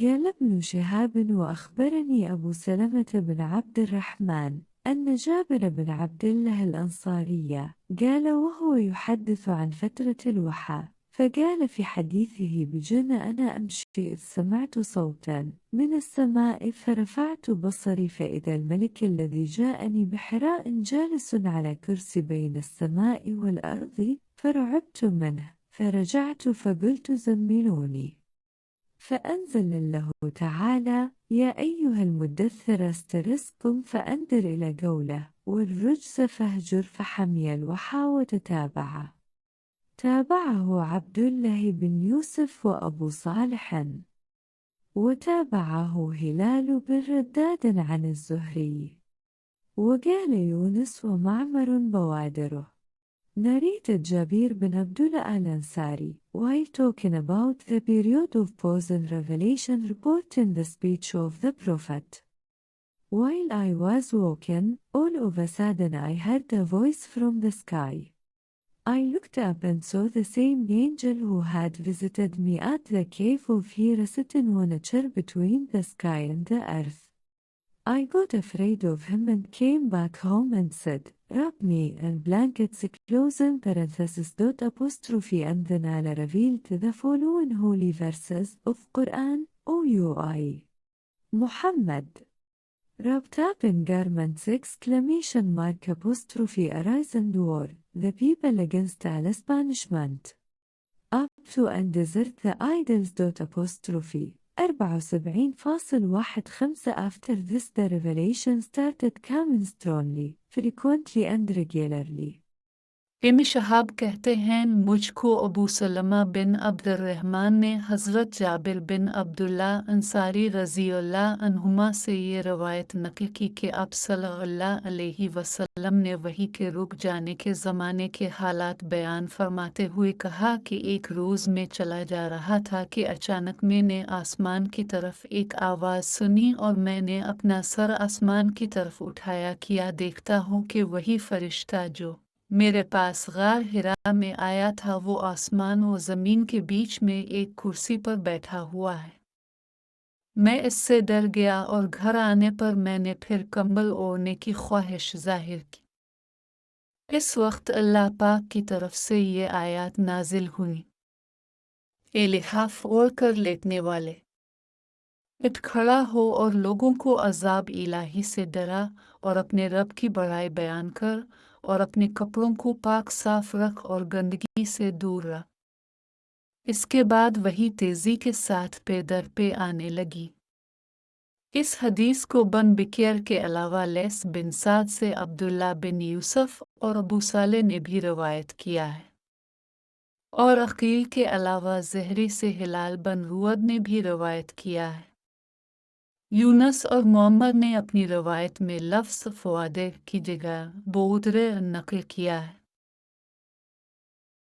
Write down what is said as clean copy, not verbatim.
قال ابن شهاب وأخبرني أبو سلمة بن عبد الرحمن أن جابر بن عبد الله الأنصاري قال وهو يحدث عن فترة الوحى، فقال في حديثه بجن أنا أمشي إذ سمعت صوتا من السماء فرفعت بصري فإذا الملك الذي جاءني بحراء جالس على كرسي بين السماء والأرض، فرعبت منه فرجعت فقلت زملوني، فأنزل الله تعالى يا أيها المدثر استرس قم فأنذر إلى قوله والرجز فاهجر فحمي الوحى وتتابعه. تابعه عبد الله بن يوسف وأبو صالح، وتابعه هلال بن رداد عن الزهري، وقال Yunus ومعمر بوادره. Narrated Jabir bin Abdullah al-Ansari, while talking about the period of pause and revelation reporting the speech of the Prophet. While I was walking, all of a sudden I heard a voice from the sky. I looked up and saw the same angel who had visited me at the cave of Hira sitting on a chair between the sky and the earth. I got afraid of him and came back home and said, wrap me in blankets close in parenthesis dot apostrophe, and then Allah revealed the following holy verses of Quran, O you Muhammad. Wrapped up in garments exclamation mark apostrophe arise and war, the people against Allah's punishment. Up to and desert the idols dot apostrophe. 74.15 After this the revelation started coming strongly, frequently and regularly. ابن شہاب کہتے ہیں مجھ کو ابو سلمہ بن عبد الرحمن نے حضرت جابر بن عبداللہ انصاری رضی اللہ عنہما سے یہ روایت نقل کی کہ آپ صلی اللہ علیہ وسلم نے وحی کے رک جانے کے زمانے کے حالات بیان فرماتے ہوئے کہا کہ ایک روز میں چلا جا رہا تھا کہ اچانک میں نے آسمان کی طرف ایک آواز سنی اور میں نے اپنا سر آسمان کی طرف اٹھایا کیا دیکھتا ہوں کہ وہی فرشتہ جو میرے پاس غار ہرا میں آیا تھا وہ آسمان و زمین کے بیچ میں ایک کرسی پر بیٹھا ہوا ہے۔ میں اس سے ڈر گیا اور گھر آنے پر میں نے پھر کمبل اوڑھنے کی خواہش ظاہر کی۔ اس وقت اللہ پاک کی طرف سے یہ آیات نازل ہوئی۔ اے لحاف اوڑھ کر لیٹنے والے، اٹھ کھڑا ہو اور لوگوں کو عذاب الہی سے ڈرا اور اپنے رب کی بڑائی بیان کر اور اپنے کپڑوں کو پاک صاف رکھ اور گندگی سے دور رکھ۔ اس کے بعد وہی تیزی کے ساتھ پے در پے آنے لگی۔ اس حدیث کو بن بکیر کے علاوہ لیث بن سعد سے عبداللہ بن یوسف اور ابو صالح نے بھی روایت کیا ہے، اور عقیل کے علاوہ زہری سے ہلال بن رواد نے بھی روایت کیا ہے۔ یونس اور معمر نے اپنی روایت میں لفظ فوادر کی جگہ بودر نقل کیا ہے۔